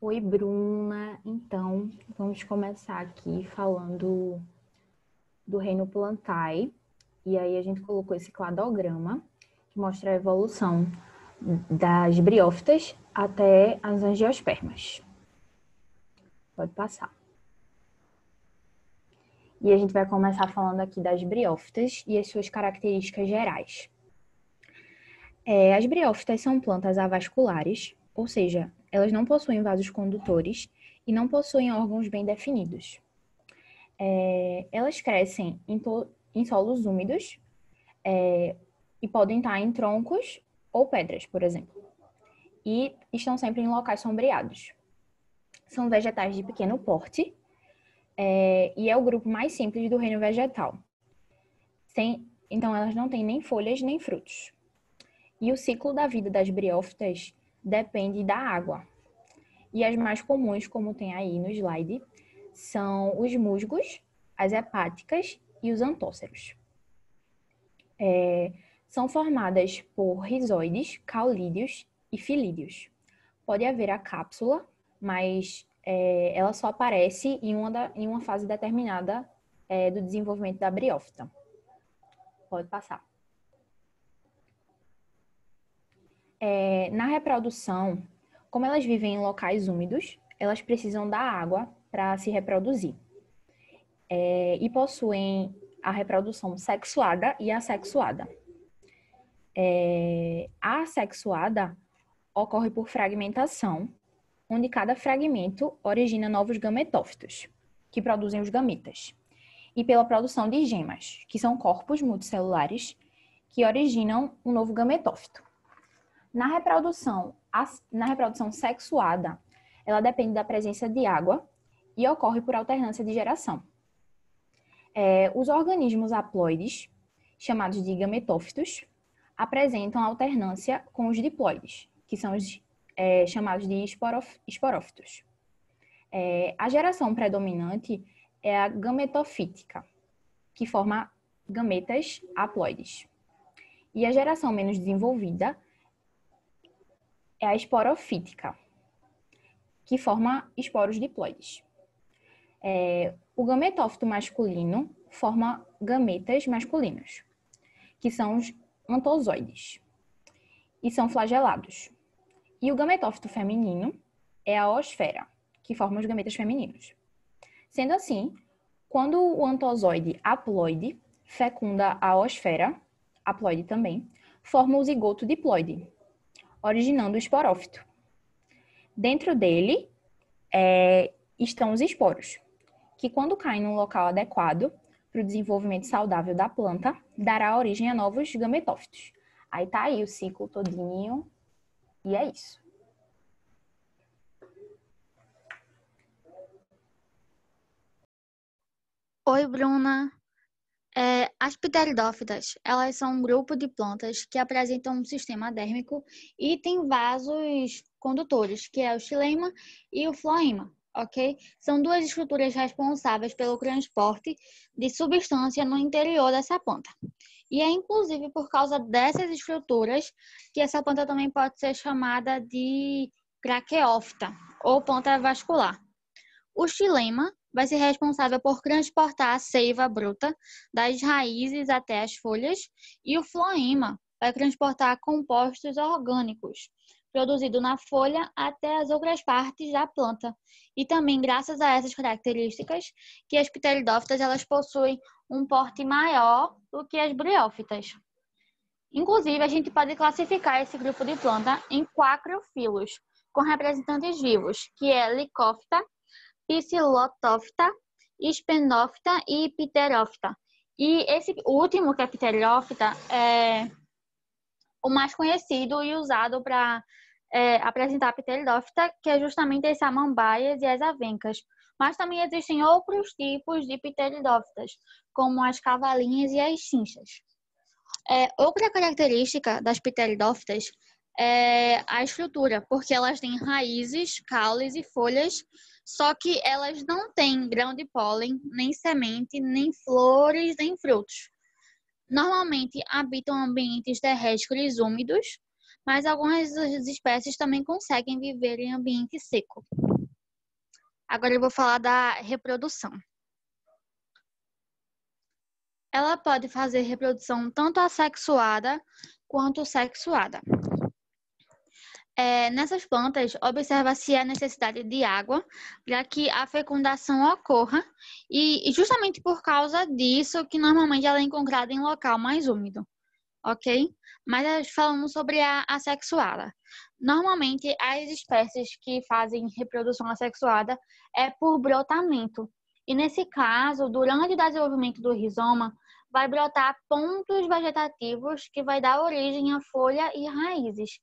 Oi, Bruna. Então, vamos começar aqui falando do reino Plantae. E aí a gente colocou esse cladograma que mostra a evolução das briófitas até as angiospermas. Pode passar. E a gente vai começar falando aqui das briófitas e as suas características gerais. As briófitas são plantas avasculares, ou seja, elas não possuem vasos condutores e não possuem órgãos bem definidos. Elas crescem em solos úmidos e podem estar em troncos ou pedras, por exemplo. E estão sempre em locais sombreados. São vegetais de pequeno porte e é o grupo mais simples do reino vegetal. Então, elas não têm nem folhas nem frutos. E o ciclo da vida das briófitas depende da água. E as mais comuns, como tem aí no slide, são os musgos, as hepáticas e os antóceros. São formadas por rizoides, caulídeos e filídeos. Pode haver a cápsula, mas ela só aparece em uma fase determinada do desenvolvimento da briófita. Pode passar. Na reprodução, como elas vivem em locais úmidos, elas precisam da água para se reproduzir. E possuem a reprodução sexuada e assexuada. A assexuada ocorre por fragmentação, onde cada fragmento origina novos gametófitos, que produzem os gametas, e pela produção de gemas, que são corpos multicelulares que originam um novo gametófito. Na reprodução sexuada, ela depende da presença de água e ocorre por alternância de geração. Os organismos haploides, chamados de gametófitos, apresentam alternância com os diploides, que são os chamados de esporófitos. A geração predominante é a gametofítica, que forma gametas haploides. E a geração menos desenvolvida é a esporofítica, que forma esporos diploides. O gametófito masculino forma gametas masculinos, que são os antozoides, e são flagelados. E o gametófito feminino é a oosfera, que forma os gametas femininos. Sendo assim, quando o antozoide haploide fecunda a oosfera, haploide também, forma o zigoto diploide, originando o esporófito. Dentro dele estão os esporos, que quando caem num local adequado para o desenvolvimento saudável da planta, dará origem a novos gametófitos. Aí tá aí o ciclo todinho, e é isso. Oi, Bruna. As pteridófitas, elas são um grupo de plantas que apresentam um sistema dérmico e tem vasos condutores, que é o xilema e o floema, ok? São duas estruturas responsáveis pelo transporte de substância no interior dessa planta. E é inclusive por causa dessas estruturas que essa planta também pode ser chamada de braquiófita ou planta vascular. O xilema vai ser responsável por transportar a seiva bruta das raízes até as folhas e o floema vai transportar compostos orgânicos produzidos na folha até as outras partes da planta. E também, graças a essas características, que as pteridófitas elas possuem um porte maior do que as briófitas. Inclusive, a gente pode classificar esse grupo de planta em 4 filos, com representantes vivos, que é Lycophyta, Psilotófita, Spenófita e Pterófita. E esse último, que é Pterófita, é o mais conhecido e usado para apresentar a Pteridófita, que é justamente as samambaias e as avencas. Mas também existem outros tipos de pteridófitas, como as cavalinhas e as chinchas. Outra característica das pteridófitas é a estrutura, porque elas têm raízes, caules e folhas, só que elas não têm grão de pólen, nem semente, nem flores, nem frutos. Normalmente habitam ambientes terrestres úmidos, mas algumas das espécies também conseguem viver em ambiente seco. Agora eu vou falar da reprodução. Ela pode fazer reprodução tanto assexuada quanto sexuada. Nessas plantas, observa-se a necessidade de água para que a fecundação ocorra e justamente por causa disso que normalmente ela é encontrada em local mais úmido, ok? Mas falando sobre a assexuada. Normalmente, as espécies que fazem reprodução assexuada é por brotamento. E nesse caso, durante o desenvolvimento do rizoma, vai brotar pontos vegetativos que vai dar origem à folha e raízes.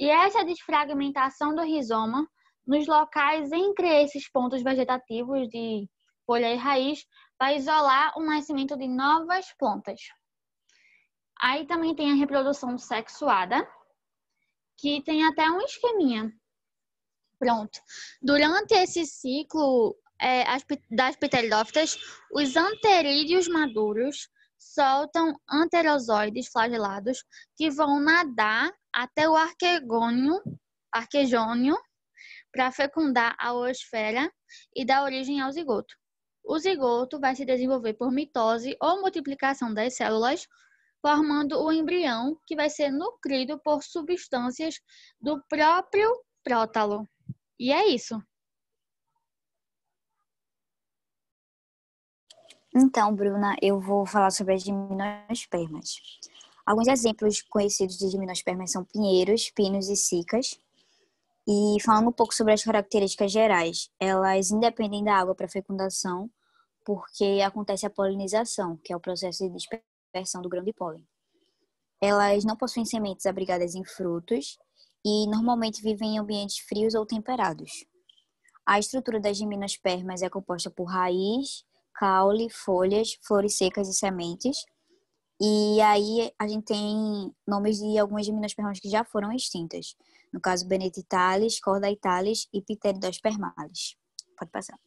E essa desfragmentação do rizoma, nos locais entre esses pontos vegetativos de folha e raiz, vai isolar o nascimento de novas plantas. Aí também tem a reprodução sexuada, que tem até um esqueminha. Pronto. Durante esse ciclo das pteridófitas, os anterídeos maduros soltam anterozoides flagelados que vão nadar até o arquejônio para fecundar a oosfera e dar origem ao zigoto. O zigoto vai se desenvolver por mitose ou multiplicação das células, formando o embrião que vai ser nutrido por substâncias do próprio prótalo. E é isso. Então, Bruna, eu vou falar sobre as gimnospermas. Alguns exemplos conhecidos de gimnospermas são pinheiros, pinos e cicas. E falando um pouco sobre as características gerais, elas independem da água para fecundação, porque acontece a polinização, que é o processo de dispersão do grão de pólen. Elas não possuem sementes abrigadas em frutos e normalmente vivem em ambientes frios ou temperados. A estrutura das gimnospermas é composta por raiz, caule, folhas, flores secas e sementes. E aí a gente tem nomes de algumas gimnospermas que já foram extintas. No caso, Benetitalis, Cordaitalis e Pteridospermalis. Pode passar.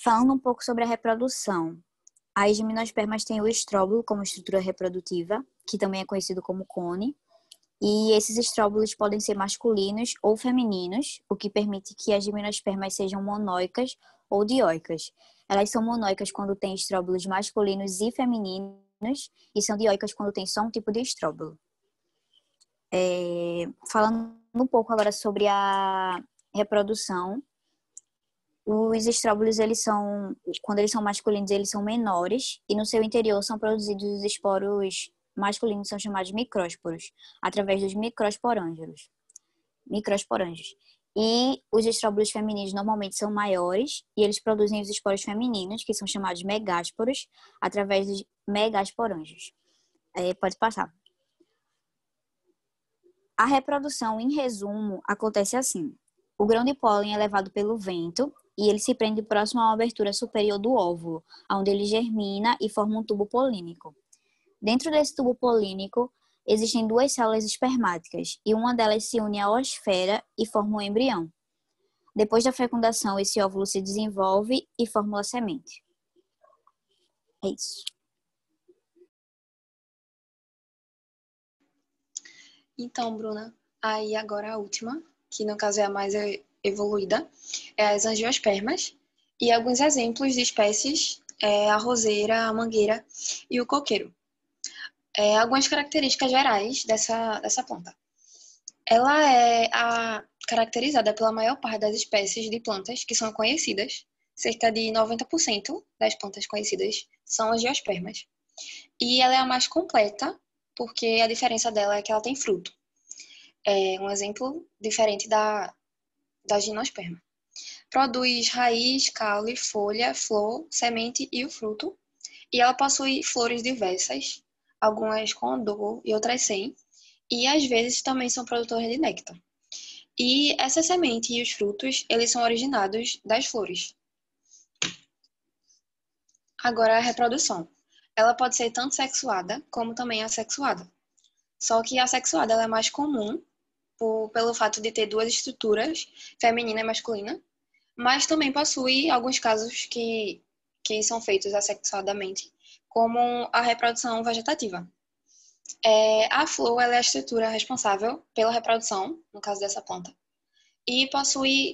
Falando um pouco sobre a reprodução. As gimnospermas têm o estróbilo como estrutura reprodutiva, que também é conhecido como cone. E esses estróbilos podem ser masculinos ou femininos, o que permite que as gimnospermas sejam monóicas ou dioicas. Elas são monóicas quando têm estróbilos masculinos e femininos, e são dioicas quando tem só um tipo de estróbilo. Falando um pouco agora sobre a reprodução, os estróbilos, quando eles são masculinos, eles são menores, e no seu interior são produzidos os esporos masculinos, são chamados micrósporos, através dos microsporângios. E os estróbilos femininos normalmente são maiores e eles produzem os esporos femininos, que são chamados megásporos, através dos megasporângios. Pode passar. A reprodução, em resumo, acontece assim. O grão de pólen é levado pelo vento e ele se prende próximo a uma abertura superior do óvulo, onde ele germina e forma um tubo polínico. Dentro desse tubo polínico, existem duas células espermáticas e uma delas se une à oosfera e forma um embrião. Depois da fecundação, esse óvulo se desenvolve e forma a semente. É isso. Então, Bruna, aí agora a última, que no caso é a mais evoluída, é as angiospermas. E alguns exemplos de espécies é a roseira, a mangueira e o coqueiro. Algumas características gerais dessa planta. Ela é caracterizada pela maior parte das espécies de plantas que são conhecidas. Cerca de 90% das plantas conhecidas são angiospermas. E ela é a mais completa, porque a diferença dela é que ela tem fruto. É um exemplo diferente da gimnosperma. Produz raiz, caule, folha, flor, semente e o fruto. E ela possui flores diversas, algumas com odor e outras sem. E às vezes também são produtoras de néctar. E essa semente e os frutos, eles são originados das flores. Agora a reprodução. Ela pode ser tanto sexuada como também assexuada. Só que a sexuada ela é mais comum pelo fato de ter duas estruturas, feminina e masculina, mas também possui alguns casos que são feitos assexuadamente, como a reprodução vegetativa. A flor ela é a estrutura responsável pela reprodução, no caso dessa planta. E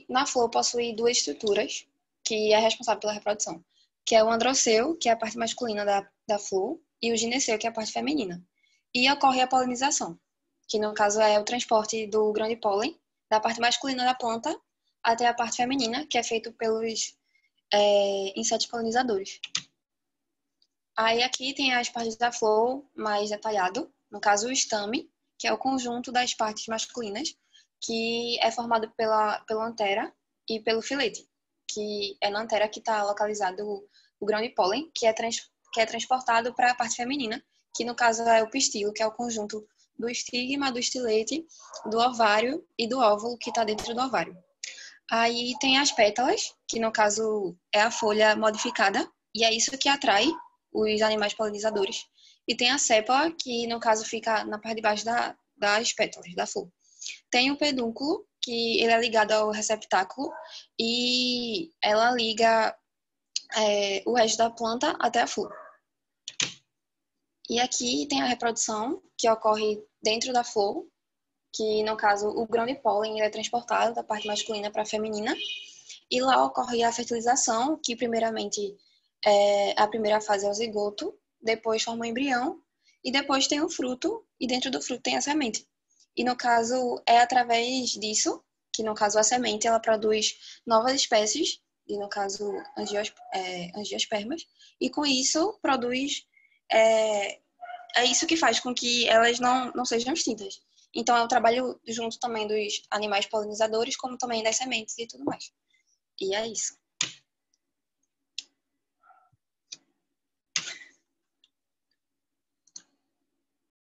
na flor, possui duas estruturas, que é responsável pela reprodução, que é o androceu, que é a parte masculina da flor, e o gineceu, que é a parte feminina. E ocorre a polinização, que no caso é o transporte do grão de pólen da parte masculina da planta até a parte feminina, que é feito pelos insetos polinizadores. Aí aqui tem as partes da flor mais detalhado, no caso o estame, que é o conjunto das partes masculinas, que é formado pela antera e pelo filete, que é na antera que está localizado o grão de pólen, que é transportado para a parte feminina, que no caso é o pistilo, que é o conjunto do estigma, do estilete, do ovário e do óvulo que está dentro do ovário. Aí tem as pétalas, que no caso é a folha modificada, e é isso que atrai os animais polinizadores. E tem a sépala, que no caso fica na parte de baixo das pétalas da flor. Tem o pedúnculo, que ele é ligado ao receptáculo, e ela liga o resto da planta até a flor. E aqui tem a reprodução, que ocorre dentro da flor, que no caso o grão de pólen é transportado da parte masculina para a feminina, e lá ocorre a fertilização, que primeiramente a primeira fase é o zigoto, depois forma o embrião, e depois tem o fruto, e dentro do fruto tem a semente. E no caso é através disso, que no caso a semente ela produz novas espécies, e no caso angiospermas, e com isso produz é isso que faz com que elas não sejam extintas. Então, é um trabalho junto também dos animais polinizadores, como também das sementes e tudo mais. E é isso.